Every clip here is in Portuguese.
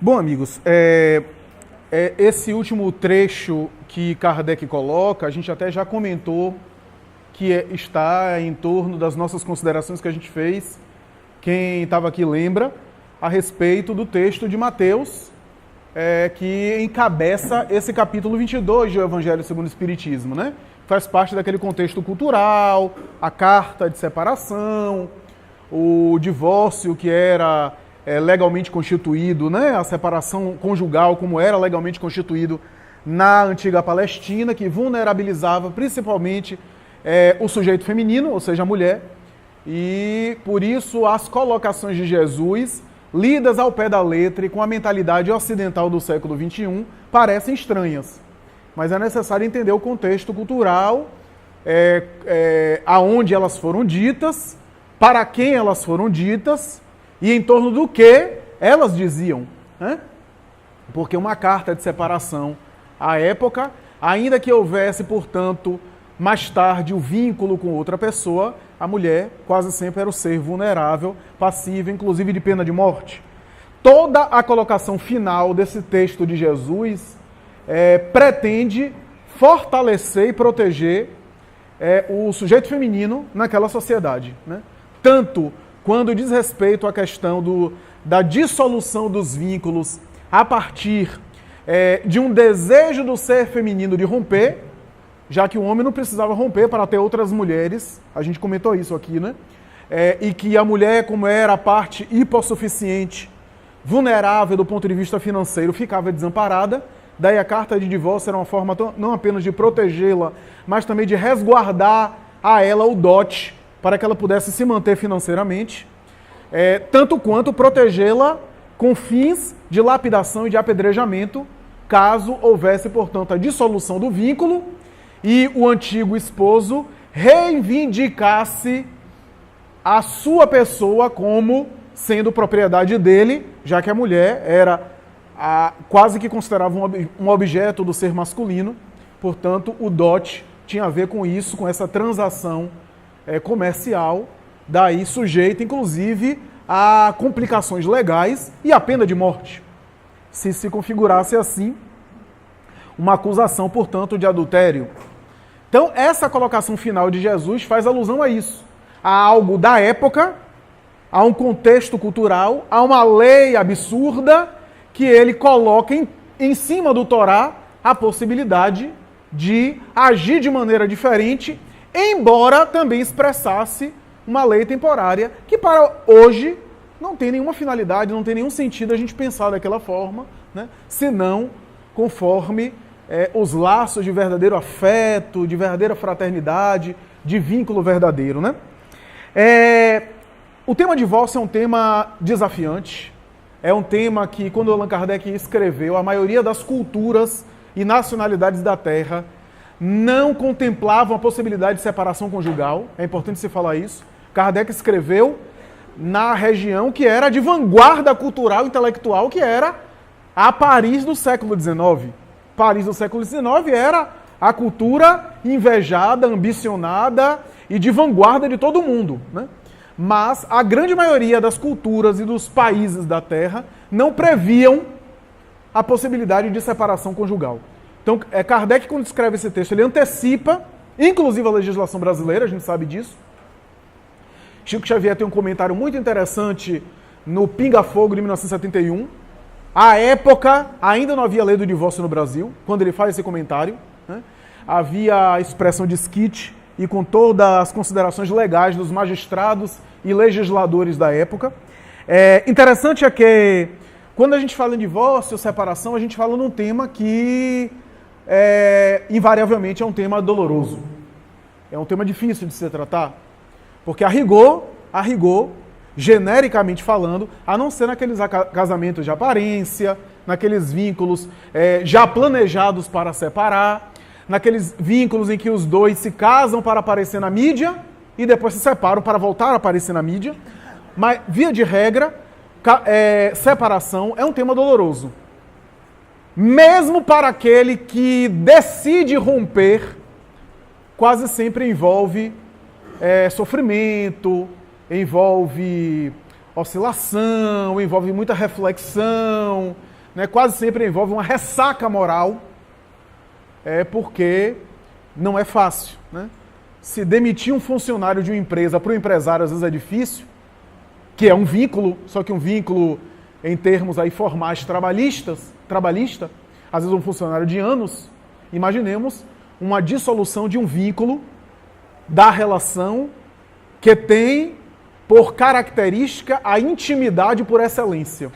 Bom, amigos, esse último trecho que Kardec coloca, a gente até já comentou que está em torno das nossas considerações que a gente fez, quem estava aqui lembra, a respeito do texto de Mateus, que encabeça esse capítulo 22 do Evangelho segundo o Espiritismo, né? Faz parte daquele contexto cultural, a carta de separação, o divórcio que era legalmente constituído, né? A separação conjugal como era legalmente constituído na antiga Palestina, que vulnerabilizava principalmente o sujeito feminino, ou seja, a mulher, e por isso as colocações de Jesus, lidas ao pé da letra e com a mentalidade ocidental do século XXI, parecem estranhas. Mas é necessário entender o contexto cultural, aonde elas foram ditas, para quem elas foram ditas e em torno do que elas diziam, né? Porque uma carta de separação à época, ainda que houvesse, portanto, mais tarde o vínculo com outra pessoa, a mulher quase sempre era o ser vulnerável, passível, inclusive de pena de morte. Toda a colocação final desse texto de Jesus pretende fortalecer e proteger o sujeito feminino naquela sociedade, né? Tanto quando diz respeito à questão da dissolução dos vínculos a partir de um desejo do ser feminino de romper, já que o homem não precisava romper para ter outras mulheres, a gente comentou isso aqui, né? E que a mulher, como era a parte hipossuficiente, vulnerável do ponto de vista financeiro, ficava desamparada. Daí a carta de divórcio era uma forma não apenas de protegê-la, mas também de resguardar a ela o dote, para que ela pudesse se manter financeiramente, tanto quanto protegê-la com fins de lapidação e de apedrejamento, caso houvesse, portanto, a dissolução do vínculo e o antigo esposo reivindicasse a sua pessoa como sendo propriedade dele, já que a mulher era quase que considerava um objeto do ser masculino, portanto, o dote tinha a ver com isso, com essa transação comercial, daí sujeita, inclusive, a complicações legais e a pena de morte, se configurasse assim uma acusação, portanto, de adultério. Então, essa colocação final de Jesus faz alusão a isso, a algo da época, a um contexto cultural, a uma lei absurda que ele coloca em cima do Torá a possibilidade de agir de maneira diferente, embora também expressasse uma lei temporária que para hoje não tem nenhuma finalidade, não tem nenhum sentido a gente pensar daquela forma, né? Senão conforme os laços de verdadeiro afeto, de verdadeira fraternidade, de vínculo verdadeiro, né? O tema divórcio é um tema desafiante, é um tema que, quando Allan Kardec escreveu, a maioria das culturas e nacionalidades da Terra não contemplavam a possibilidade de separação conjugal, é importante se falar isso. Kardec escreveu na região que era de vanguarda cultural e intelectual, que era a Paris do século XIX. Paris do século XIX era a cultura invejada, ambicionada e de vanguarda de todo mundo, né? Mas a grande maioria das culturas e dos países da Terra não previam a possibilidade de separação conjugal. Então, Kardec, quando escreve esse texto, ele antecipa, inclusive a legislação brasileira, a gente sabe disso. Chico Xavier tem um comentário muito interessante no Pinga Fogo de 1971. À época, ainda não havia lei do divórcio no Brasil, quando ele faz esse comentário, né? Havia a expressão de esquite e com todas as considerações legais dos magistrados e legisladores da época. Interessante é que, quando a gente fala em divórcio, separação, a gente fala num tema que invariavelmente é um tema doloroso. É um tema difícil de se tratar, porque a rigor, genericamente falando, a não ser naqueles casamentos de aparência, naqueles vínculos já planejados para separar, naqueles vínculos em que os dois se casam para aparecer na mídia e depois se separam para voltar a aparecer na mídia. Mas, via de regra, separação é um tema doloroso. Mesmo para aquele que decide romper, quase sempre envolve sofrimento, envolve oscilação, envolve muita reflexão, né, quase sempre envolve uma ressaca moral, porque não é fácil, né? Se demitir um funcionário de uma empresa para o empresário às vezes é difícil, que é um vínculo, só que um vínculo em termos aí formais trabalhista, às vezes um funcionário de anos. Imaginemos uma dissolução de um vínculo da relação que tem por característica a intimidade por excelência.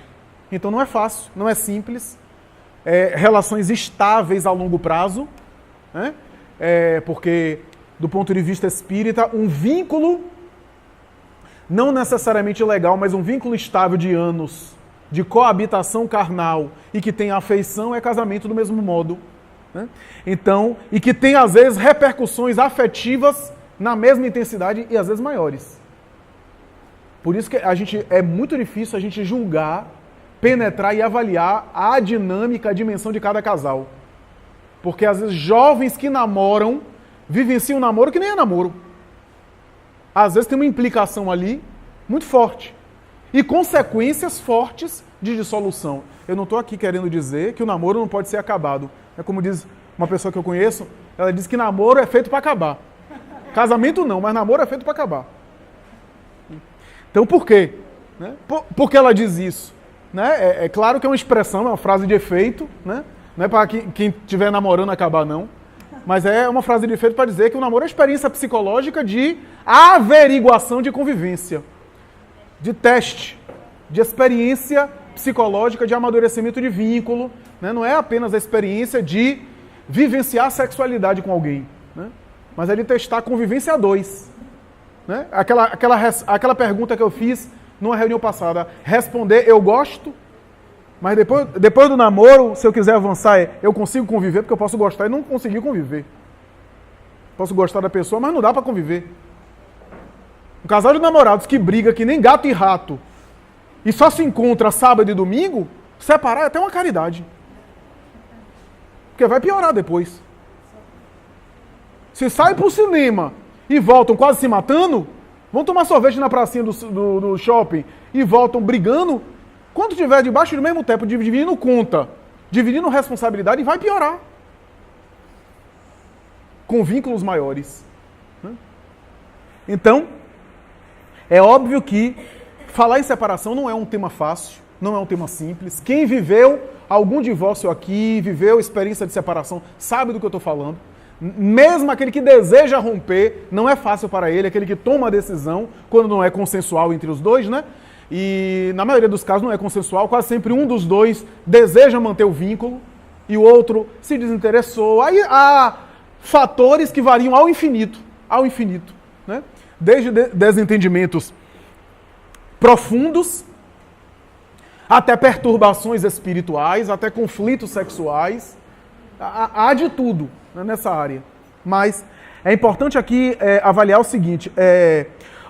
Então não é fácil, não é simples. Relações estáveis a longo prazo, né? Porque do ponto de vista espírita, um vínculo não necessariamente legal, mas um vínculo estável de anos, de coabitação carnal e que tem afeição é casamento do mesmo modo, né? Então, e que tem às vezes repercussões afetivas na mesma intensidade e às vezes maiores. Por isso que é muito difícil a gente julgar, penetrar e avaliar a dinâmica, a dimensão de cada casal. Porque às vezes jovens que namoram vivenciam um namoro que nem é namoro. Às vezes tem uma implicação ali muito forte. E consequências fortes de dissolução. Eu não estou aqui querendo dizer que o namoro não pode ser acabado. É como diz uma pessoa que eu conheço, ela diz que namoro é feito para acabar. Casamento não, mas namoro é feito para acabar. Então por quê? Né? Por que ela diz isso? Né? É claro que é uma expressão, é uma frase de efeito, né? Não é para quem estiver namorando acabar, não. Mas é uma frase de efeito para dizer que o namoro é experiência psicológica de averiguação de convivência, de teste, de experiência psicológica de amadurecimento de vínculo, né? Não é apenas a experiência de vivenciar a sexualidade com alguém, né? Mas é de testar a convivência a dois. Né? Aquela pergunta que eu fiz numa reunião passada, responder eu gosto, mas depois do namoro, se eu quiser avançar, eu consigo conviver, porque eu posso gostar e não conseguir conviver. Posso gostar da pessoa, mas não dá para conviver. Um casal de namorados que briga que nem gato e rato e só se encontra sábado e domingo, separar é até uma caridade. Porque vai piorar depois. Se saem pro cinema e voltam quase se matando, vão tomar sorvete na pracinha do shopping e voltam brigando, quando estiver debaixo do mesmo teto, dividindo conta, dividindo responsabilidade, vai piorar. Com vínculos maiores. Então, é óbvio que falar em separação não é um tema fácil, não é um tema simples. Quem viveu algum divórcio aqui, viveu experiência de separação, sabe do que eu estou falando. Mesmo aquele que deseja romper, não é fácil para ele, aquele que toma a decisão, quando não é consensual entre os dois, né? E na maioria dos casos não é consensual, quase sempre um dos dois deseja manter o vínculo e o outro se desinteressou. Aí há fatores que variam ao infinito, né? Desde desentendimentos profundos, até perturbações espirituais, até conflitos sexuais, há de tudo, né, nessa área. Mas é importante aqui avaliar o seguinte,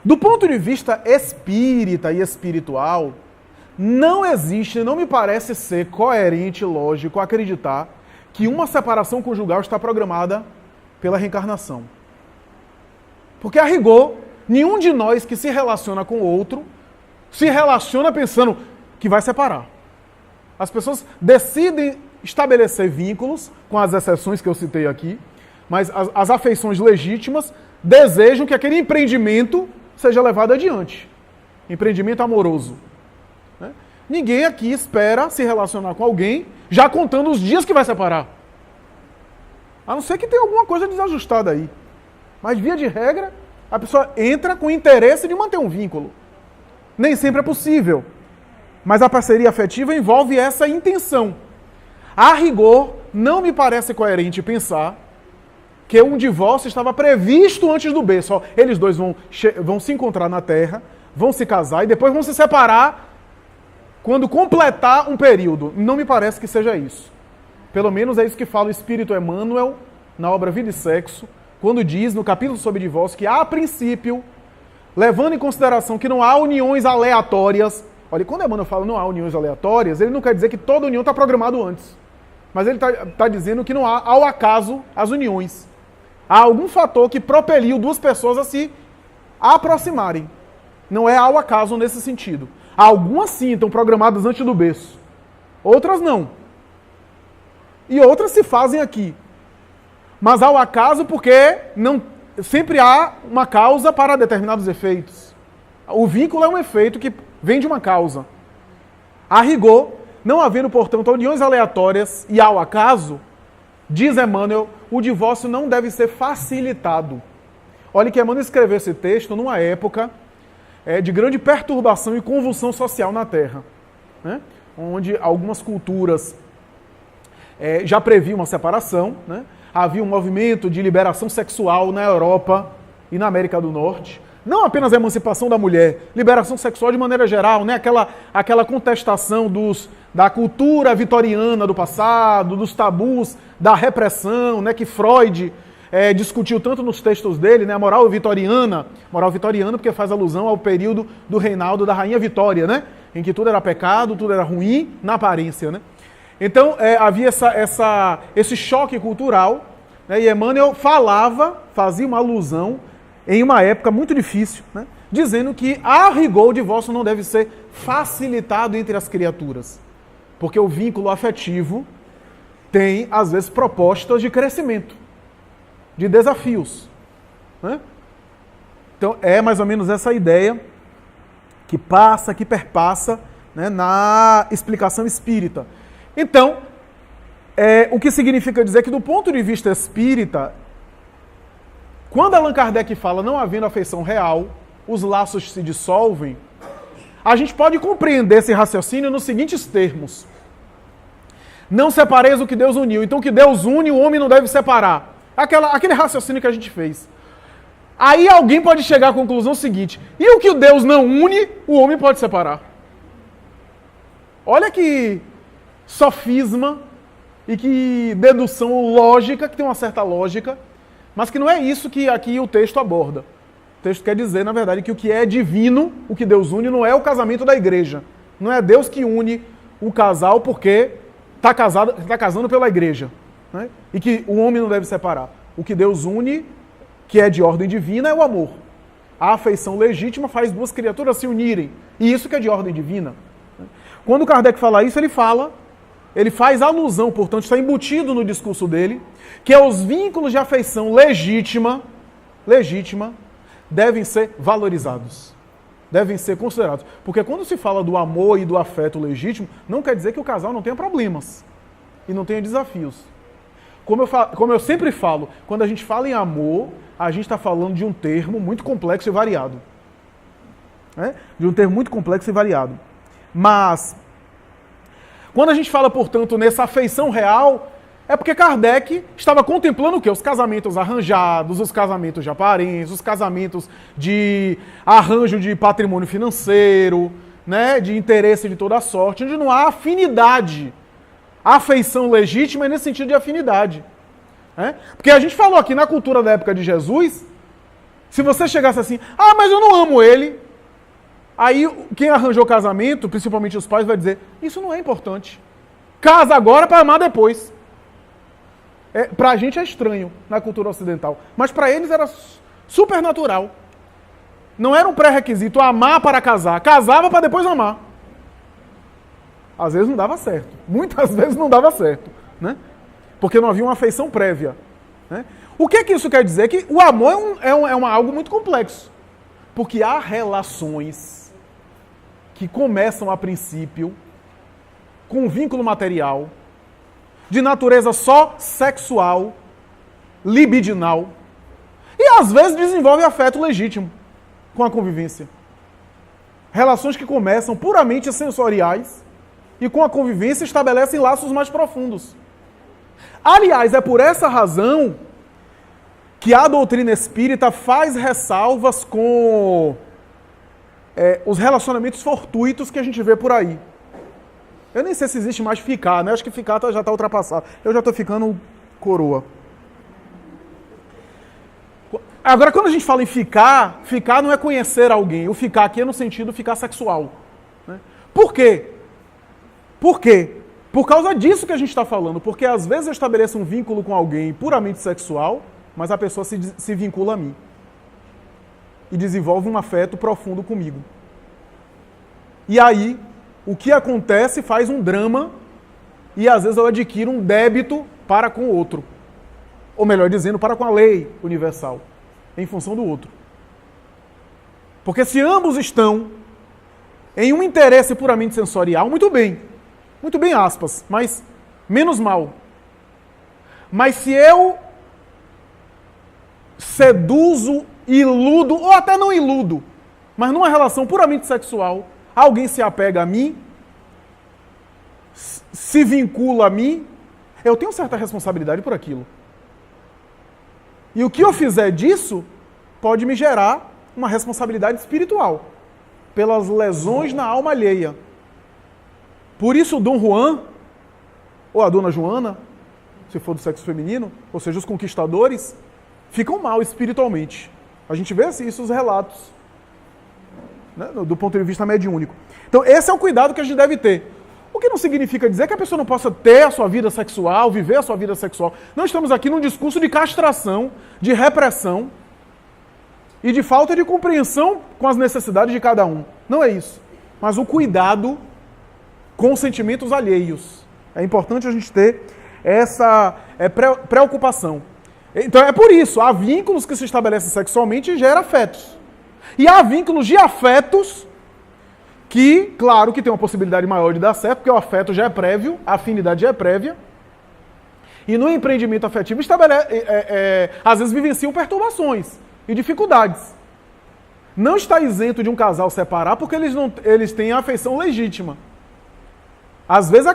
do ponto de vista espírita e espiritual, não existe, não me parece ser coerente e lógico acreditar que uma separação conjugal está programada pela reencarnação. Porque, a rigor, nenhum de nós que se relaciona com o outro se relaciona pensando que vai separar. As pessoas decidem estabelecer vínculos, com as exceções que eu citei aqui, mas as afeições legítimas desejam que aquele empreendimento seja levado adiante. Empreendimento amoroso. Né? Ninguém aqui espera se relacionar com alguém já contando os dias que vai separar. A não ser que tenha alguma coisa desajustada aí. Mas, via de regra, a pessoa entra com interesse de manter um vínculo. Nem sempre é possível. Mas a parceria afetiva envolve essa intenção. A rigor, não me parece coerente pensar que um divórcio estava previsto antes do berço. Ó, eles dois vão se encontrar na Terra, vão se casar e depois vão se separar quando completar um período. Não me parece que seja isso. Pelo menos é isso que fala o Espírito Emmanuel na obra Vida e Sexo, quando diz no capítulo sobre divórcio que, a princípio, levando em consideração que não há uniões aleatórias. Olha, quando Emmanuel fala não há uniões aleatórias, ele não quer dizer que toda união está programada antes. Mas ele está dizendo que não há, ao acaso, as uniões. Há algum fator que propeliu duas pessoas a se aproximarem. Não é ao acaso nesse sentido. Algumas sim estão programadas antes do berço. outras não. E outras se fazem aqui. Mas há o acaso porque não, sempre há uma causa para determinados efeitos. O vínculo é um efeito que vem de uma causa. A rigor, não havendo, portanto, uniões aleatórias e ao acaso, diz Emmanuel, o divórcio não deve ser facilitado. Olha que Emmanuel escreveu esse texto numa época de grande perturbação e convulsão social na Terra, né? Onde algumas culturas já previam uma separação, né? Havia um movimento de liberação sexual na Europa e na América do Norte. Não apenas a emancipação da mulher, liberação sexual de maneira geral, né? Aquela contestação da cultura vitoriana do passado, dos tabus, da repressão, né? Que Freud discutiu tanto nos textos dele, né? A moral vitoriana porque faz alusão ao período do reinado da Rainha Vitória, né? Em que tudo era pecado, tudo era ruim na aparência, né? Então havia esse choque cultural, né? E Emmanuel fazia uma alusão em uma época muito difícil, né? Dizendo que, a rigor, o divórcio não deve ser facilitado entre as criaturas, porque o vínculo afetivo tem, às vezes, propostas de crescimento, de desafios, né? Então, é mais ou menos essa ideia que perpassa, né, na explicação espírita. Então, o que significa dizer que, do ponto de vista espírita, quando Allan Kardec fala não havendo afeição real, os laços se dissolvem, a gente pode compreender esse raciocínio nos seguintes termos. Não separeis o que Deus uniu. Então, o que Deus une, o homem não deve separar. Aquele raciocínio que a gente fez. Aí alguém pode chegar à conclusão seguinte: e o que Deus não une, o homem pode separar. Olha que sofisma e que dedução lógica, que tem uma certa lógica, mas que não é isso que aqui o texto aborda. O texto quer dizer, na verdade, que o que é divino, o que Deus une, não é o casamento da igreja. Não é Deus que une o casal porque está casando pela igreja, né? E que o homem não deve separar. O que Deus une, que é de ordem divina, é o amor. A afeição legítima faz duas criaturas se unirem. E isso que é de ordem divina. Quando Kardec fala isso, ele faz alusão, portanto, está embutido no discurso dele, que os vínculos de afeição legítima, devem ser valorizados, devem ser considerados. Porque quando se fala do amor e do afeto legítimo, não quer dizer que o casal não tenha problemas e não tenha desafios. Como eu sempre falo, quando a gente fala em amor, a gente está falando de um termo muito complexo e variado. Né? De um termo muito complexo e variado. Mas, quando a gente fala, portanto, nessa afeição real, é porque Kardec estava contemplando o quê? Os casamentos arranjados, os casamentos de aparência, os casamentos de arranjo de patrimônio financeiro, né? De interesse de toda sorte, onde não há afinidade. A afeição legítima é nesse sentido de afinidade. Né? Porque a gente falou aqui na cultura da época de Jesus, se você chegasse assim, mas eu não amo ele, aí quem arranjou o casamento, principalmente os pais, vai dizer, isso não é importante. Casa agora para amar depois. Para a gente é estranho na cultura ocidental, mas para eles era super natural. Não era um pré-requisito amar para casar, casava para depois amar. Às vezes não dava certo, muitas vezes não dava certo, né? Porque não havia uma afeição prévia. Né? O que isso quer dizer? Que o amor é algo muito complexo, porque há relações que começam a princípio com um vínculo material, de natureza só sexual, libidinal, e às vezes desenvolve afeto legítimo com a convivência. Relações que começam puramente sensoriais e com a convivência estabelecem laços mais profundos. Aliás, é por essa razão que a doutrina espírita faz ressalvas com os relacionamentos fortuitos que a gente vê por aí. Eu nem sei se existe mais ficar, né? Acho que ficar já está ultrapassado. Eu já estou ficando coroa. Agora, quando a gente fala em ficar não é conhecer alguém. O ficar aqui é no sentido ficar sexual. Né? Por quê? Por quê? Por causa disso que a gente está falando. Porque às vezes eu estabeleço um vínculo com alguém puramente sexual, mas a pessoa se vincula a mim. E desenvolve um afeto profundo comigo. E aí, o que acontece faz um drama e às vezes eu adquiro um débito para com o outro. Ou melhor dizendo, para com a lei universal, em função do outro. Porque se ambos estão em um interesse puramente sensorial, muito bem, aspas, mas menos mal. Mas se eu seduzo, iludo, ou até não iludo, mas numa relação puramente sexual, alguém se apega a mim, se vincula a mim, eu tenho certa responsabilidade por aquilo. E o que eu fizer disso pode me gerar uma responsabilidade espiritual, pelas lesões na alma alheia. Por isso o Dom Juan, ou a Dona Joana, se for do sexo feminino, ou seja, os conquistadores, ficam mal espiritualmente. A gente vê assim, isso nos relatos, né, do ponto de vista mediúnico. Então esse é o cuidado que a gente deve ter. O que não significa dizer que a pessoa não possa ter a sua vida sexual, viver a sua vida sexual. Não estamos aqui num discurso de castração, de repressão e de falta de compreensão com as necessidades de cada um. Não é isso. Mas o cuidado com sentimentos alheios. É importante a gente ter essa preocupação. Então é por isso, há vínculos que se estabelecem sexualmente e gera afetos. E há vínculos de afetos que, claro, que tem uma possibilidade maior de dar certo, porque o afeto já é prévio, a afinidade já é prévia. E no empreendimento afetivo, às vezes vivenciam perturbações e dificuldades. Não está isento de um casal separar porque eles têm a afeição legítima. Às vezes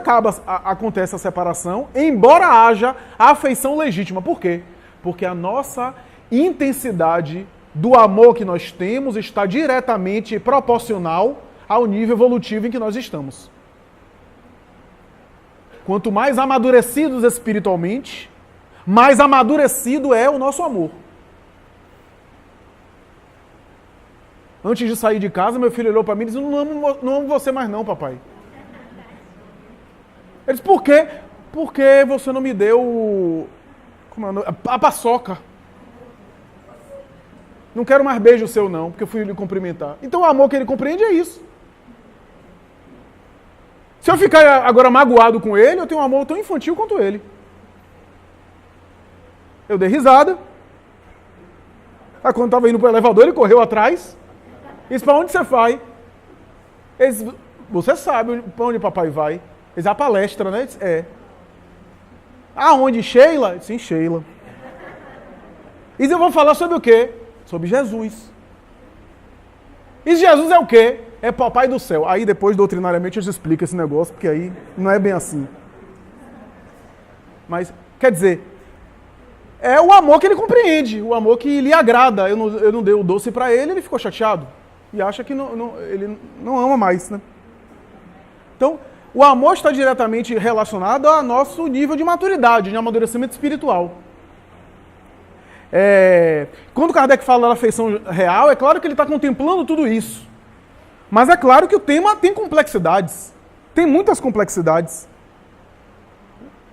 acontece a separação, embora haja a afeição legítima. Por quê? Porque a nossa intensidade do amor que nós temos está diretamente proporcional ao nível evolutivo em que nós estamos. Quanto mais amadurecidos espiritualmente, mais amadurecido é o nosso amor. Antes de sair de casa, meu filho olhou para mim e disse: não amo você mais não, papai. Ele disse: por quê? Porque você não me deu a paçoca. Não quero mais beijo seu não, porque eu fui lhe cumprimentar. Então o amor que ele compreende é isso. Se eu ficar agora magoado com ele, eu tenho um amor tão infantil quanto ele. Eu dei risada. Aí quando estava indo para o elevador, ele correu atrás. E disse: para onde você vai? Ele disse: você sabe para onde papai vai. Ele disse: a palestra, né? Ele disse: é. Aonde? Sheila? Sim, Sheila. E disse: eu vou falar sobre o quê? Sobre Jesus. E Jesus é o quê? É papai do céu. Aí depois, doutrinariamente, eu te explico esse negócio, porque aí não é bem assim. Mas, quer dizer, é o amor que ele compreende, o amor que lhe agrada. Eu não dei o doce para ele, ele ficou chateado. E acha que ele não ama mais, né? Então, o amor está diretamente relacionado ao nosso nível de maturidade, de amadurecimento espiritual. Quando Kardec fala da afeição real, é claro que ele está contemplando tudo isso. Mas é claro que o tema tem complexidades. Tem muitas complexidades.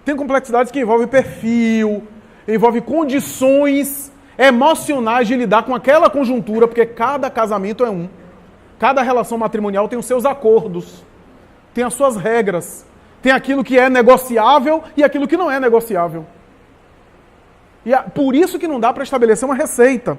Tem complexidades que envolvem perfil, envolvem condições emocionais de lidar com aquela conjuntura, porque cada casamento é um. Cada relação matrimonial tem os seus acordos, tem as suas regras, tem aquilo que é negociável e aquilo que não é negociável. E por isso que não dá para estabelecer uma receita.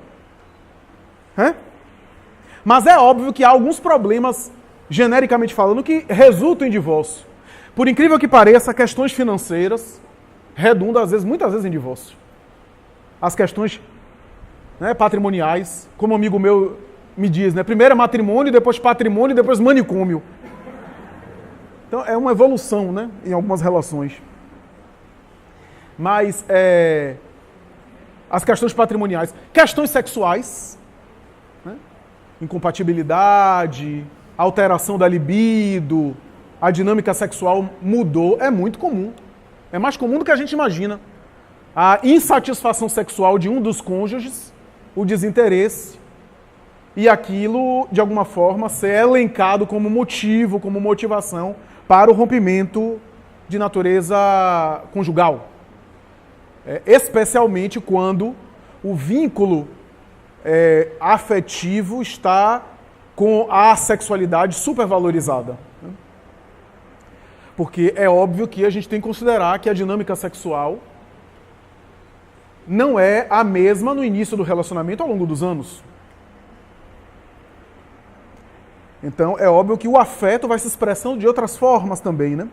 Mas é óbvio que há alguns problemas, genericamente falando, que resultam em divórcio. Por incrível que pareça, questões financeiras redundam, muitas vezes, em divórcio. As questões, né, patrimoniais, como um amigo meu me diz, né, primeiro é matrimônio, depois patrimônio, depois manicômio. Então é uma evolução, né, em algumas relações. Mas as questões patrimoniais, questões sexuais, incompatibilidade, alteração da libido, a dinâmica sexual mudou, é muito comum. É mais comum do que a gente imagina. A insatisfação sexual de um dos cônjuges, o desinteresse, e aquilo, de alguma forma, ser elencado como motivo, como motivação para o rompimento de natureza conjugal. Especialmente quando o vínculo afetivo está com a sexualidade supervalorizada. Porque é óbvio que a gente tem que considerar que a dinâmica sexual não é a mesma no início do relacionamento ao longo dos anos. Então, é óbvio que o afeto vai se expressando de outras formas também, né?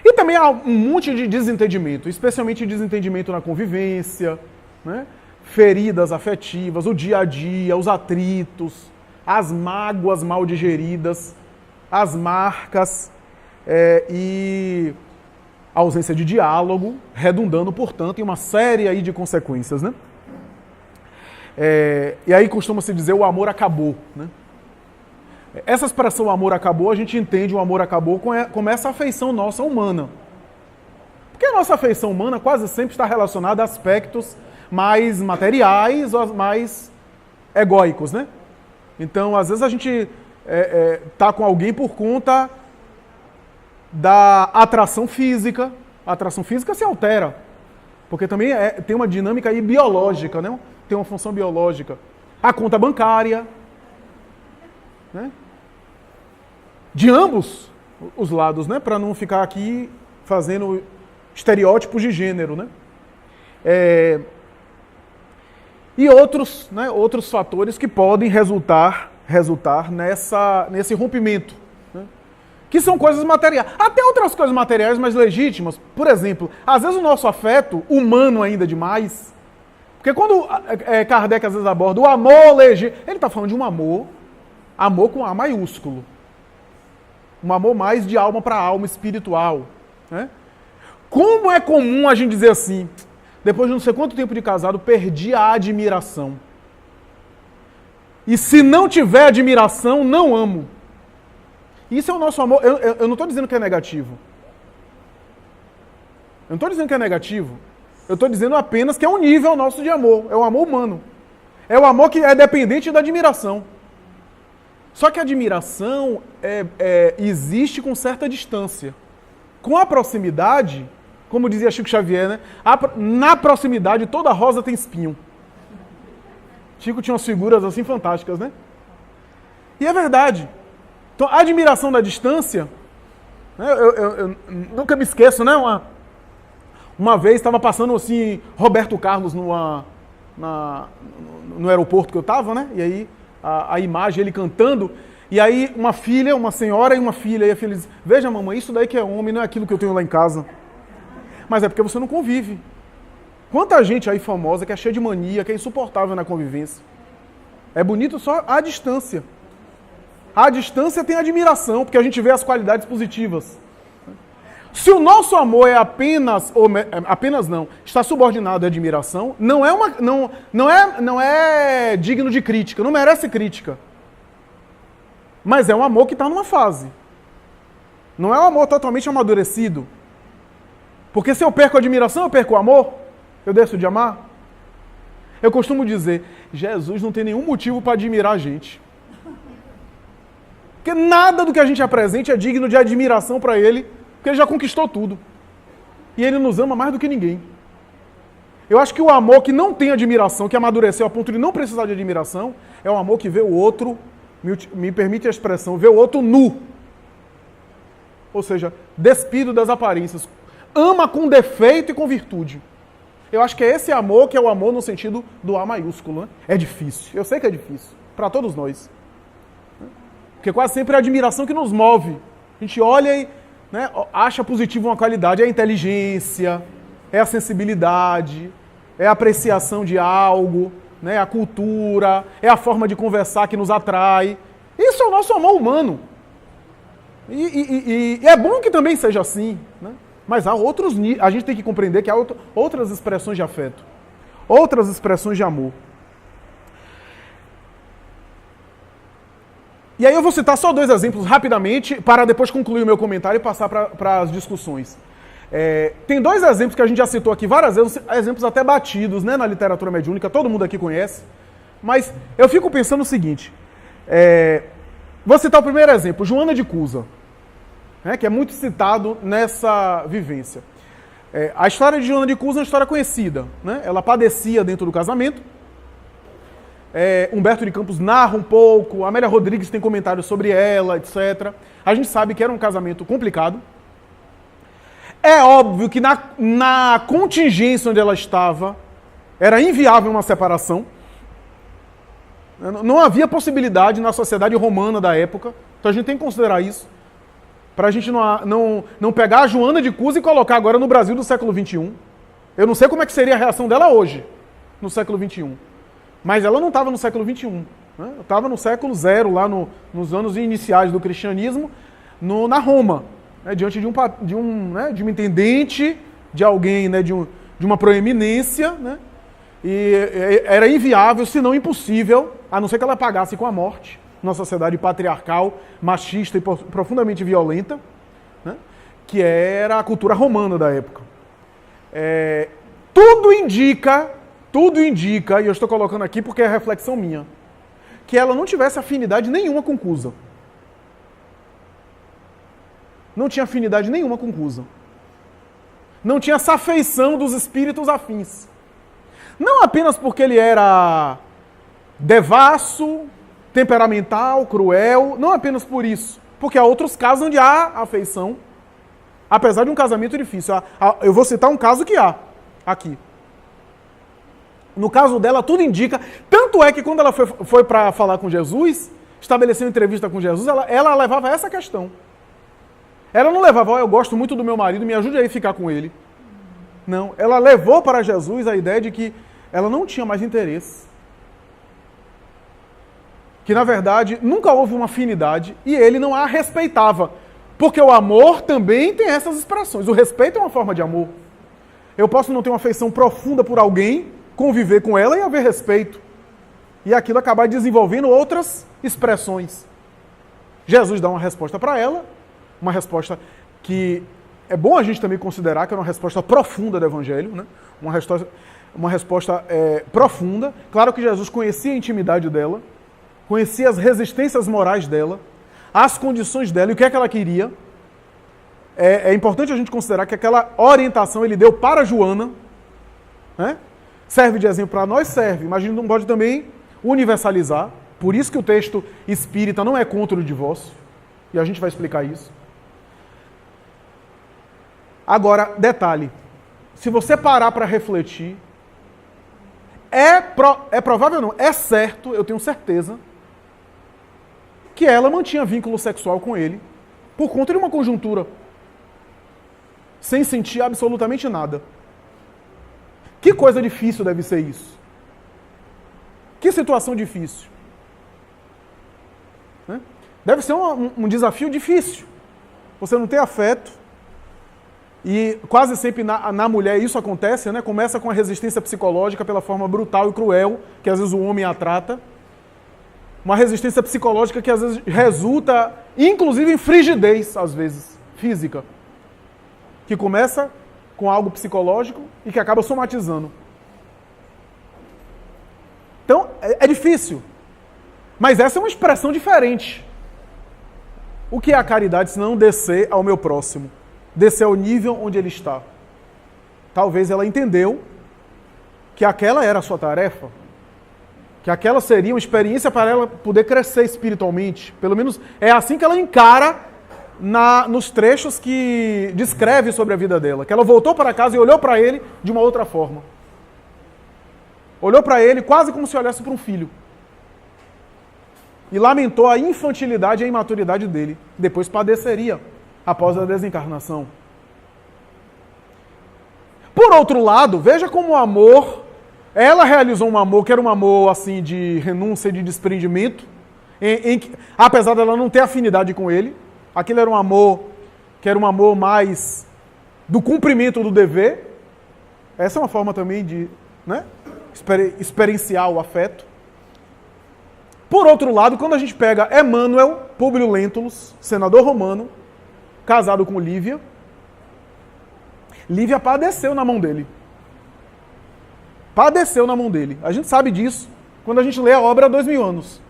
E também há um monte de desentendimento, especialmente desentendimento na convivência, né? Feridas afetivas, o dia a dia, os atritos, as mágoas mal digeridas, as marcas e a ausência de diálogo, redundando, portanto, em uma série aí de consequências, né? E aí costuma-se dizer o amor acabou, né? Essa expressão amor acabou, a gente entende o amor acabou como essa afeição nossa humana. Porque a nossa afeição humana quase sempre está relacionada a aspectos mais materiais ou mais egóicos, né? Então, às vezes a gente tá com alguém por conta da atração física. A atração física se altera, porque também tem uma dinâmica aí biológica, né? Tem uma função biológica. A conta bancária, né? De ambos os lados, né? Para não ficar aqui fazendo estereótipos de gênero, né? E outros, né, outros fatores que podem resultar nesse rompimento, né? Que são coisas materiais. Até outras coisas materiais mais legítimas. Por exemplo, às vezes o nosso afeto, humano ainda demais, porque quando Kardec às vezes aborda o amor legítimo, ele está falando de um amor com A maiúsculo. Um amor mais de alma para alma, espiritual, né? Como é comum a gente dizer assim, depois de não sei quanto tempo de casado, perdi a admiração. E se não tiver admiração, não amo. Isso é o nosso amor. Eu não estou dizendo que é negativo. Eu não estou dizendo que é negativo. Eu estou dizendo apenas que é um nível nosso de amor. É o amor humano. É o amor que é dependente da admiração. Só que a admiração existe com certa distância. Com a proximidade, como dizia Chico Xavier, né? Na proximidade toda rosa tem espinho. Chico tinha umas figuras assim fantásticas, né? E é verdade. Então, a admiração da distância, né? Eu nunca me esqueço, né? Uma vez estava passando assim, Roberto Carlos no aeroporto que eu estava, né? E aí a imagem, ele cantando, e aí uma senhora e uma filha, e a filha diz, veja mamãe, isso daí que é homem, não é aquilo que eu tenho lá em casa. Mas é porque você não convive. Quanta gente aí famosa que é cheia de mania, que é insuportável na convivência. É bonito só à distância. À distância tem admiração, porque a gente vê as qualidades positivas. Se o nosso amor é apenas não, está subordinado à admiração, não é digno de crítica, não merece crítica. Mas é um amor que está numa fase. Não é um amor totalmente amadurecido. Porque se eu perco a admiração, eu perco o amor? Eu deixo de amar? Eu costumo dizer, Jesus não tem nenhum motivo para admirar a gente. Porque nada do que a gente apresenta é digno de admiração para Ele, porque Ele já conquistou tudo. E Ele nos ama mais do que ninguém. Eu acho que o amor que não tem admiração, que amadureceu a ponto de não precisar de admiração, é um amor que vê o outro, me permite a expressão, vê o outro nu. Ou seja, despido das aparências. Ama com defeito e com virtude. Eu acho que é esse amor que é o amor no sentido do A maiúsculo, né? É difícil. Eu sei que é difícil. Para todos nós. Porque quase sempre é a admiração que nos move. A gente olha e, né, acha positivo uma qualidade. É a inteligência, é a sensibilidade, é a apreciação de algo, né, a cultura, é a forma de conversar que nos atrai. Isso é o nosso amor humano. E é bom que também seja assim, né? Mas há outros níveis, a gente tem que compreender que há outras expressões de afeto, outras expressões de amor. E aí eu vou citar só 2 exemplos rapidamente, para depois concluir o meu comentário e passar para as discussões. Tem 2 exemplos que a gente já citou aqui várias vezes, exemplos até batidos, né, na literatura mediúnica, todo mundo aqui conhece, mas eu fico pensando o seguinte, vou citar o primeiro exemplo, Joana de Cusa. Que é muito citado nessa vivência. A história de Joana de Cusa é uma história conhecida, né? Ela padecia dentro do casamento. Humberto de Campos narra um pouco, Amélia Rodrigues tem comentários sobre ela, etc. A gente sabe que era um casamento complicado, É óbvio que na contingência onde ela estava, era inviável uma separação. Não havia possibilidade na sociedade romana da época. Então a gente tem que considerar isso. Para a gente não pegar a Joana de Cusa e colocar agora no Brasil do século XXI. Eu não sei como é que seria a reação dela hoje, no século XXI. Mas ela não estava no século XXI. Né? Estava no século zero, lá nos anos iniciais do cristianismo, na Roma. Né? Diante de um intendente, de alguém, né? de uma proeminência, né? E era inviável, se não impossível, a não ser que ela pagasse com a morte, numa sociedade patriarcal, machista e profundamente violenta, né? Que era a cultura romana da época. Tudo indica, e eu estou colocando aqui porque é reflexão minha, que ela não tivesse afinidade nenhuma com Cusa. Não tinha afinidade nenhuma com Cusa. Não tinha essa afeição dos espíritos afins. Não apenas porque ele era devasso, temperamental, cruel, não apenas por isso. Porque há outros casos onde há afeição, apesar de um casamento difícil. Eu vou citar um caso que há aqui. No caso dela, tudo indica. Tanto é que quando ela foi para falar com Jesus, estabeleceu uma entrevista com Jesus, ela levava essa questão. Ela não levava, eu gosto muito do meu marido, me ajude aí a ficar com ele. Não, ela levou para Jesus a ideia de que ela não tinha mais interesse. Que, na verdade, nunca houve uma afinidade e ele não a respeitava. Porque o amor também tem essas expressões. O respeito é uma forma de amor. Eu posso não ter uma afeição profunda por alguém, conviver com ela e haver respeito. E aquilo acabar desenvolvendo outras expressões. Jesus dá uma resposta para ela, uma resposta que é bom a gente também considerar que é uma resposta profunda do Evangelho, né? Uma resposta profunda. Claro que Jesus conhecia a intimidade dela, conhecia as resistências morais dela, as condições dela e o que é que ela queria. É importante a gente considerar que aquela orientação ele deu para Joana, né? Serve de exemplo para nós, serve, mas a gente não pode também universalizar. Por isso que o texto espírita não é contra o divórcio, e a gente vai explicar isso. Agora, detalhe, se você parar para refletir, é provável não, é certo, eu tenho certeza, que ela mantinha vínculo sexual com ele, por conta de uma conjuntura, sem sentir absolutamente nada. Que coisa difícil deve ser isso. Que situação difícil. Né? Deve ser um desafio difícil. Você não ter afeto. E quase sempre na mulher isso acontece, né? Começa com a resistência psicológica pela forma brutal e cruel que às vezes o homem a trata. Uma resistência psicológica que às vezes resulta, inclusive, em frigidez, às vezes, física. Que começa com algo psicológico e que acaba somatizando. Então, é difícil. Mas essa é uma expressão diferente. O que é a caridade se não descer ao meu próximo? Descer ao nível onde ele está. Talvez ela entendeu que aquela era a sua tarefa, que aquela seria uma experiência para ela poder crescer espiritualmente. Pelo menos é assim que ela encara nos trechos que descreve sobre a vida dela. Que ela voltou para casa e olhou para ele de uma outra forma. Olhou para ele quase como se olhasse para um filho. E lamentou a infantilidade e a imaturidade dele. Depois padeceria após a desencarnação. Por outro lado, veja como o amor, ela realizou um amor que era um amor assim de renúncia, de desprendimento, apesar dela não ter afinidade com ele. Aquilo era um amor que era um amor mais do cumprimento do dever. Essa é uma forma também de, né, experienciar o afeto. Por outro lado, quando a gente pega Emmanuel Públio Lentulus, senador romano, casado com Lívia, Lívia padeceu na mão dele. Padeceu na mão dele. A gente sabe disso quando a gente lê a obra há 2000 anos.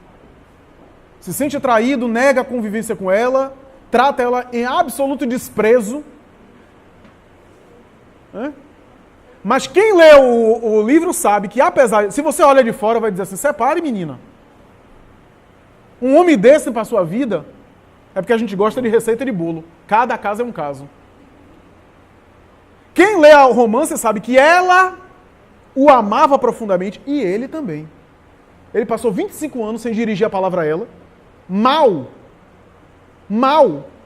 Se sente traído, nega a convivência com ela, trata ela em absoluto desprezo. Mas quem lê o livro sabe que, apesar... Se você olha de fora, vai dizer assim, separe, menina. Um homem desse para a sua vida é porque a gente gosta de receita de bolo. Cada caso é um caso. Quem lê o romance sabe que ela o amava profundamente e ele também. Ele passou 25 anos sem dirigir a palavra a ela. Mal.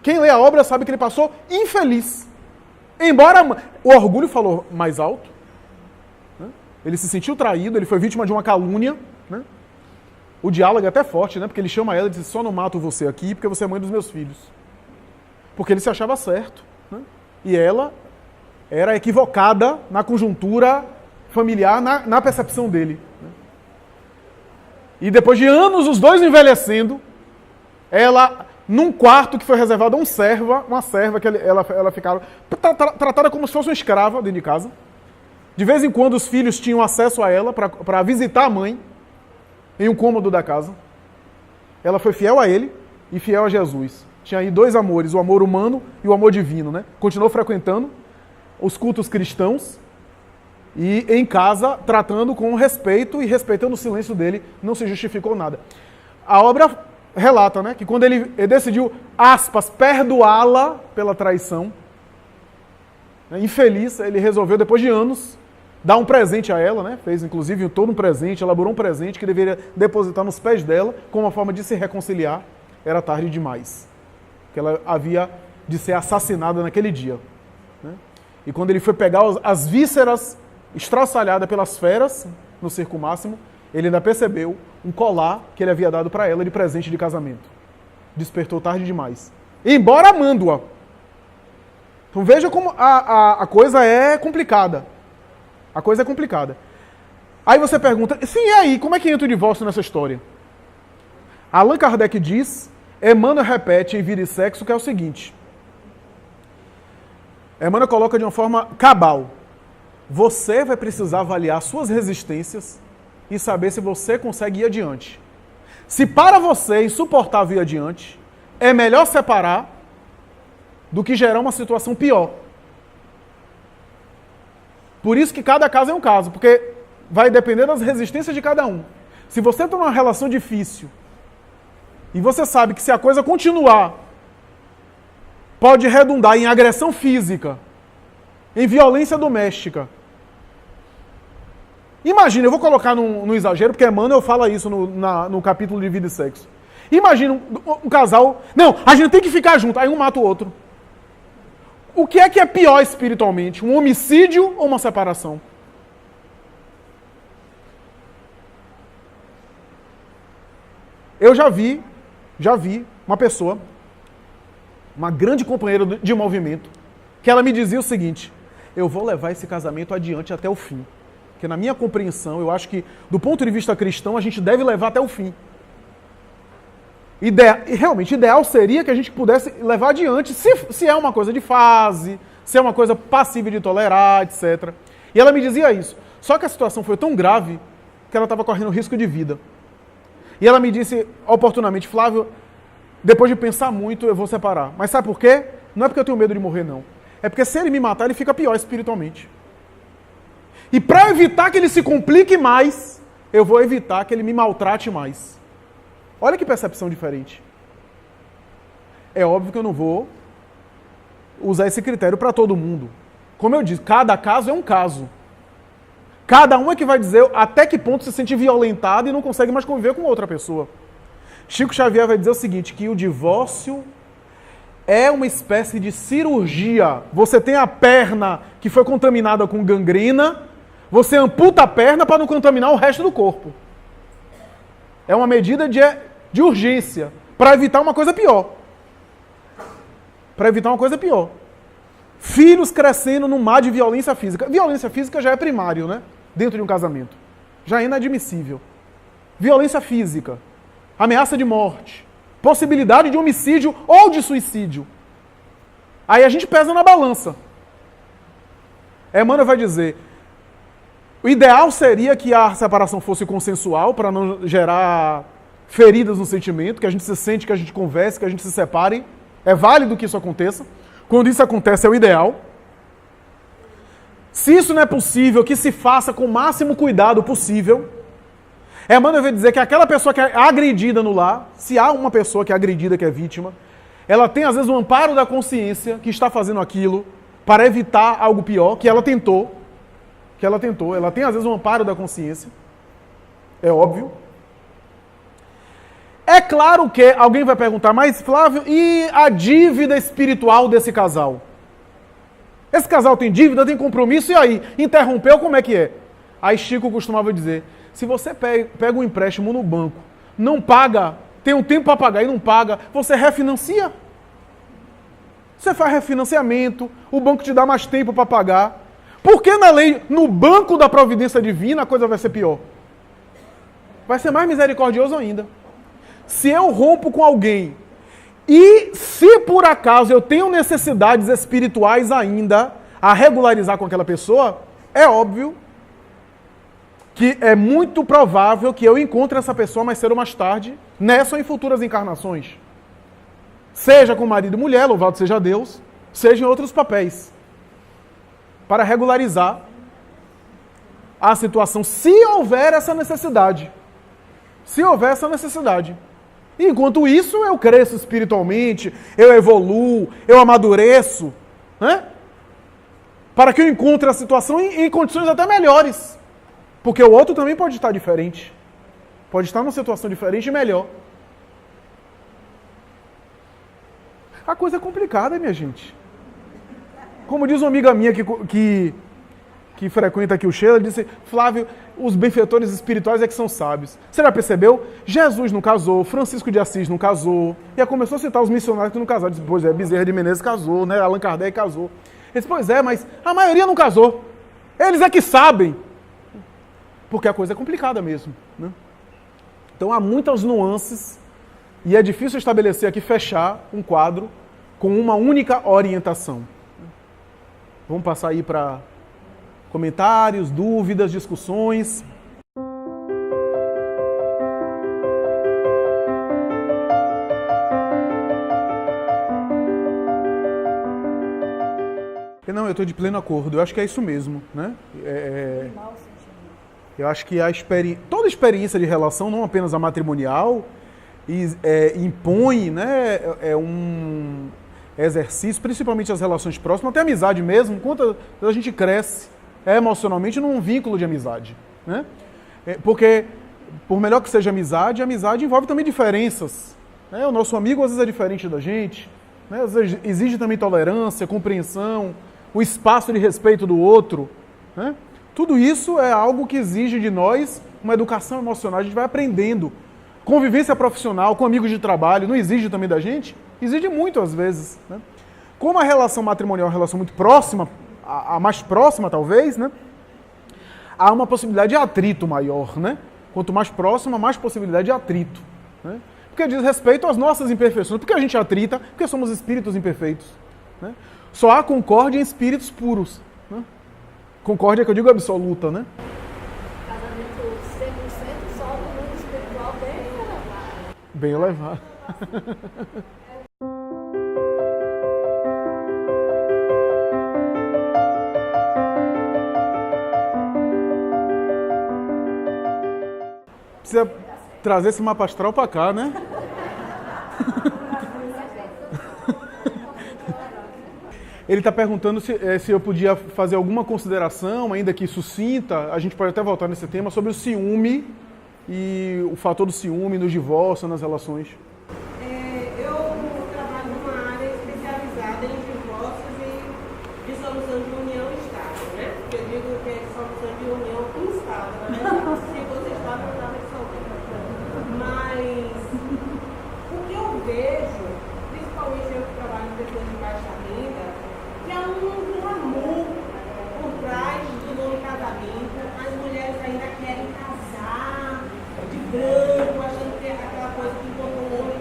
Quem lê a obra sabe que ele passou infeliz. Embora o orgulho falou mais alto, né? Ele se sentiu traído, ele foi vítima de uma calúnia, né? O diálogo é até forte, né? Porque ele chama ela e diz: só não mato você aqui porque você é mãe dos meus filhos. Porque ele se achava certo, né? E ela era equivocada na conjuntura familiar, na percepção dele. Né? E depois de anos, os dois envelhecendo, ela, num quarto que foi reservado a uma serva que ela ficava tratada como se fosse uma escrava dentro de casa. De vez em quando os filhos tinham acesso a ela para visitar a mãe em um cômodo da casa. Ela foi fiel a ele e fiel a Jesus. Tinha aí dois amores, o amor humano e o amor divino, né? Continuou frequentando os cultos cristãos e em casa tratando com respeito e respeitando o silêncio dele, não se justificou nada. A obra relata, né, que quando ele decidiu, aspas, perdoá-la pela traição, né, infeliz, ele resolveu, depois de anos, dar um presente a ela, né, fez inclusive todo um presente, elaborou um presente que deveria depositar nos pés dela, como uma forma de se reconciliar. Era tarde demais, que ela havia de ser assassinada naquele dia. Né? E quando ele foi pegar as vísceras estraçalhadas pelas feras no circo máximo, ele ainda percebeu um colar que ele havia dado para ela de presente de casamento. Despertou tarde demais. Embora amando-a. Então veja como a coisa é complicada. A coisa é complicada. Aí você pergunta, sim, e aí, como é que entra o divórcio nessa história? Allan Kardec diz, Emmanuel repete em Vida e Sexo, que é o seguinte. Emmanuel coloca de uma forma cabal. Você vai precisar avaliar suas resistências e saber se você consegue ir adiante. Se para você é insuportável ir adiante, é melhor separar do que gerar uma situação pior. Por isso que cada caso é um caso, porque vai depender das resistências de cada um. Se você está numa relação difícil e você sabe que se a coisa continuar, pode redundar em agressão física, em violência doméstica. Imagina, eu vou colocar no exagero, porque Emmanuel fala isso no capítulo de Vida e Sexo. Imagina um casal, não, a gente tem que ficar junto, aí um mata o outro. O que é pior espiritualmente? Um homicídio ou uma separação? Eu já vi uma pessoa, uma grande companheira de movimento, que ela me dizia o seguinte: eu vou levar esse casamento adiante até o fim. Porque na minha compreensão, eu acho que, do ponto de vista cristão, a gente deve levar até o fim. Realmente, ideal seria que a gente pudesse levar adiante, se é uma coisa de fase, se é uma coisa passível de tolerar, etc. E ela me dizia isso. Só que a situação foi tão grave que ela estava correndo risco de vida. E ela me disse oportunamente: Flávio, depois de pensar muito, eu vou separar. Mas sabe por quê? Não é porque eu tenho medo de morrer, não. É porque se ele me matar, ele fica pior espiritualmente. E para evitar que ele se complique mais, eu vou evitar que ele me maltrate mais. Olha que percepção diferente. É óbvio que eu não vou usar esse critério para todo mundo. Como eu disse, cada caso é um caso. Cada um é que vai dizer até que ponto se sente violentado e não consegue mais conviver com outra pessoa. Chico Xavier vai dizer o seguinte, que o divórcio é uma espécie de cirurgia. Você tem a perna que foi contaminada com gangrena, você amputa a perna para não contaminar o resto do corpo. É uma medida de urgência, para evitar uma coisa pior. Para evitar uma coisa pior. Filhos crescendo num mar de violência física. Violência física já é primário, né? Dentro de um casamento. Já é inadmissível. Violência física. Ameaça de morte. Possibilidade de homicídio ou de suicídio. Aí a gente pesa na balança. Emmanuel vai dizer, o ideal seria que a separação fosse consensual, para não gerar feridas no sentimento, que a gente se sente, que a gente converse, que a gente se separe. É válido que isso aconteça. Quando isso acontece, é o ideal. Se isso não é possível, que se faça com o máximo cuidado possível. Emmanuel vai dizer que aquela pessoa que é agredida no lar, se há uma pessoa que é agredida, que é vítima, ela tem às vezes um amparo da consciência que está fazendo aquilo para evitar algo pior, que ela tentou, ela tem às vezes um amparo da consciência, é óbvio. É claro que alguém vai perguntar, mas Flávio, e a dívida espiritual desse casal? Esse casal tem dívida, tem compromisso, e aí? Interrompeu, como é que é? Aí Chico costumava dizer, se você pega um empréstimo no banco, não paga, tem um tempo para pagar e não paga, você refinancia. Você faz refinanciamento, o banco te dá mais tempo para pagar. Por que na lei, no banco da providência divina, a coisa vai ser pior? Vai ser mais misericordioso ainda. Se eu rompo com alguém e se por acaso eu tenho necessidades espirituais ainda a regularizar com aquela pessoa, é óbvio que é muito provável que eu encontre essa pessoa mais cedo ou mais tarde, nessa ou em futuras encarnações. Seja com marido e mulher, louvado seja Deus, seja em outros papéis. Para regularizar a situação, se houver essa necessidade. Se houver essa necessidade. E enquanto isso, eu cresço espiritualmente, eu evoluo, eu amadureço, né? Para que eu encontre a situação em condições até melhores. Porque o outro também pode estar diferente. Pode estar numa situação diferente e melhor. A coisa é complicada, minha gente. Como diz uma amiga minha que frequenta aqui o Sheila, ela disse, Flávio, os benfeitores espirituais é que são sábios. Você já percebeu? Jesus não casou, Francisco de Assis não casou. E aí começou a citar os missionários que não casaram. Disse, pois é, Bezerra de Menezes casou, né? Allan Kardec casou. Ele disse, pois é, mas a maioria não casou. Eles é que sabem. Porque a coisa é complicada mesmo, né? Então há muitas nuances e é difícil estabelecer aqui, fechar um quadro com uma única orientação. Vamos passar aí para comentários, dúvidas, discussões. Não, eu estou de pleno acordo. Eu acho que é isso mesmo, né? Eu acho que toda experiência de relação, não apenas a matrimonial, impõe, né, um exercício, principalmente as relações próximas, até a amizade mesmo, enquanto a gente cresce emocionalmente num vínculo de amizade, né? Porque, por melhor que seja a amizade envolve também diferenças, né? O nosso amigo às vezes é diferente da gente, né? Às vezes exige também tolerância, compreensão, o espaço de respeito do outro, né? Tudo isso é algo que exige de nós uma educação emocional, a gente vai aprendendo. Convivência profissional, com amigos de trabalho, não exige também da gente? Exige muito às vezes, né? Como a relação matrimonial é uma relação muito próxima, a mais próxima talvez, né? Há uma possibilidade de atrito maior, né? Quanto mais próxima, mais possibilidade de atrito, né? Porque diz respeito às nossas imperfeições. Por que a gente atrita? Porque somos espíritos imperfeitos, né? Só há concórdia em espíritos puros, né? Concórdia que eu digo absoluta, né? Casamento 100% só no mundo espiritual bem elevado. Bem elevado. Precisa trazer esse mapa astral para cá, né? Ele está perguntando se eu podia fazer alguma consideração, ainda que sucinta, a gente pode até voltar nesse tema, sobre o ciúme e o fator do ciúme no divórcio, nas relações. Eu trabalho numa área especializada em divórcios e dissolução de união estável, né? Eu digo que é dissolução de união instável, né? Se você está, não está dissolvendo. Mas o que eu vejo, principalmente eu que trabalho com pessoas de baixa renda, que há um glamour por trás do novo casamento. As mulheres ainda querem casar de branco, achando que é aquela coisa que enquanto o homem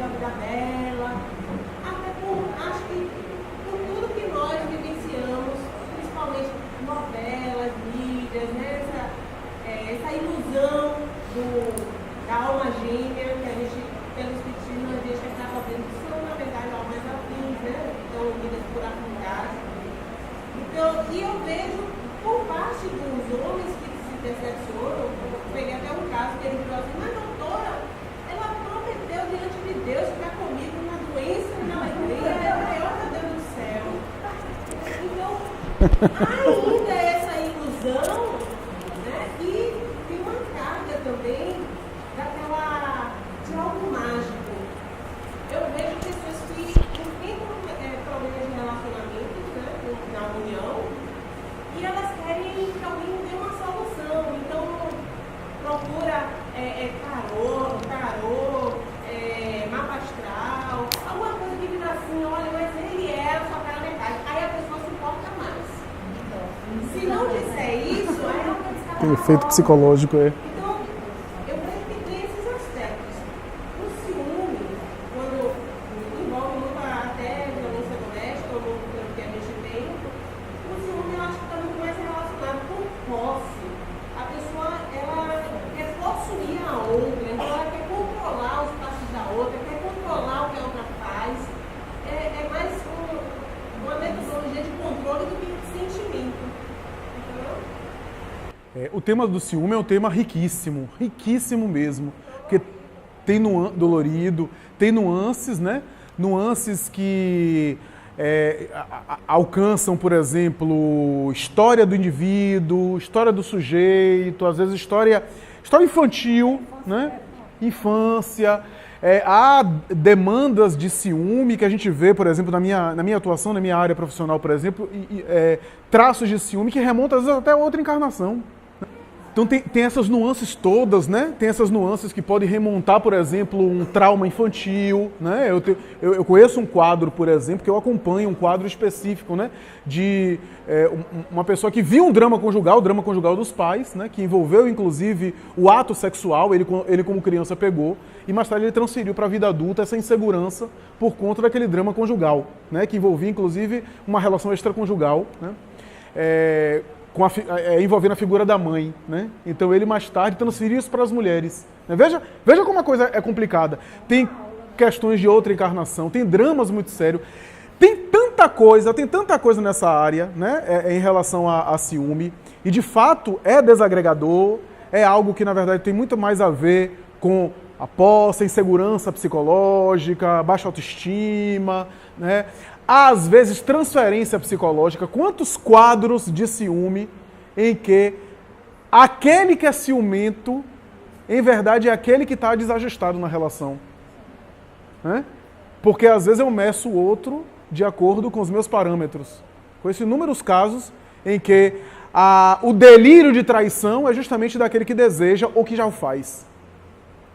Ainda essa ilusão, né? E tem uma carga também de algo mágico. Eu vejo pessoas que enfrentam problemas de relacionamento, né, na união, e elas querem que alguém dê uma solução. Então, procura tarô, mapa astral, alguma coisa que diz assim, olha, mas ele era só pela metade. Aí a pessoa se importa mais. Se não disser isso, aí ela vai descartar. Tem efeito psicológico, é. Então, eu vejo que tem esses aspectos. O ciúme, quando envolve muito até violência doméstica, ou pelo que a gente tem, o ciúme eu acho que está muito mais relacionado com posse. A pessoa, ela quer possuir a outra, então ela quer controlar os passos da outra, quer controlar o que a outra faz. É mais uma metodologia de controle do que de sentimento. Entendeu? O tema do ciúme é um tema riquíssimo, riquíssimo mesmo, porque tem dolorido, tem nuances, né? Nuances que alcançam, por exemplo, história do indivíduo, história do sujeito, às vezes história infantil, né? Infância. Há demandas de ciúme que a gente vê, por exemplo, na minha atuação, na minha área profissional, por exemplo, traços de ciúme que remontam às vezes até a outra encarnação. Então tem essas nuances todas, né? Tem essas nuances que podem remontar, por exemplo, um trauma infantil, né? Eu conheço um quadro, por exemplo, que eu acompanho, um quadro específico, né? De uma pessoa que viu um drama conjugal, o drama conjugal dos pais, né? Que envolveu, inclusive, o ato sexual, ele como criança pegou, e mais tarde ele transferiu para a vida adulta essa insegurança por conta daquele drama conjugal, né? Que envolvia, inclusive, uma relação extraconjugal, né? Envolvendo a figura da mãe, né? Então ele mais tarde transferiu isso para as mulheres. Né? Veja como a coisa é complicada. Tem questões de outra encarnação, tem dramas muito sérios, tem tanta coisa nessa área, né? Em relação a ciúme, e de fato é desagregador, é algo que na verdade tem muito mais a ver com a posse, insegurança psicológica, baixa autoestima, né? Às vezes transferência psicológica. Quantos quadros de ciúme em que aquele que é ciumento, em verdade, é aquele que está desajustado na relação. Né? Porque às vezes eu meço o outro de acordo com os meus parâmetros. Conheço inúmeros casos em que o delírio de traição é justamente daquele que deseja ou que já o faz.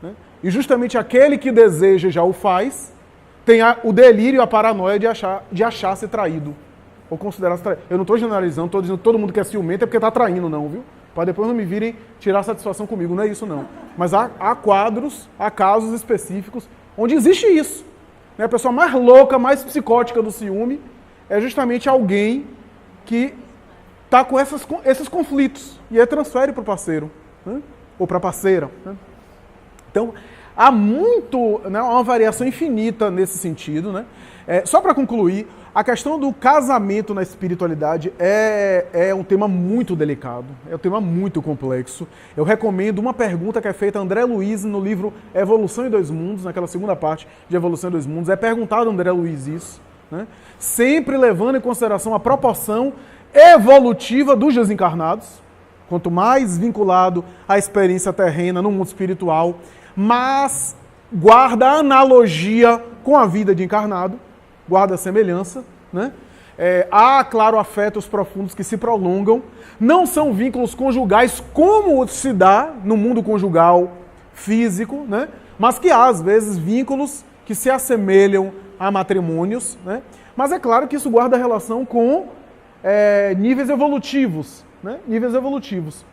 Né? E justamente aquele que deseja e já o faz tem o delírio e a paranoia de achar-se traído. Ou considerar-se traído. Eu não estou generalizando, estou dizendo que todo mundo que é ciumento é porque está traindo, não, viu? Para depois não me virem tirar satisfação comigo, não é isso, não. Mas há quadros, há casos específicos onde existe isso. Né? A pessoa mais louca, mais psicótica do ciúme é justamente alguém que está com esses conflitos e aí transfere para o parceiro, né? Ou para a parceira. Né? Então, há uma variação infinita nesse sentido. Né? Só para concluir, a questão do casamento na espiritualidade é um tema muito delicado, é um tema muito complexo. Eu recomendo uma pergunta que é feita a André Luiz no livro Evolução em Dois Mundos, naquela segunda parte de Evolução em Dois Mundos. É perguntado a André Luiz isso, né? Sempre levando em consideração a proporção evolutiva dos desencarnados, quanto mais vinculado à experiência terrena no mundo espiritual, mas guarda a analogia com a vida de encarnado, guarda a semelhança, né? Há, claro, afetos profundos que se prolongam, não são vínculos conjugais como se dá no mundo conjugal físico, né? Mas que há, às vezes, vínculos que se assemelham a matrimônios, né? Mas é claro que isso guarda relação com níveis evolutivos, né? Níveis evolutivos.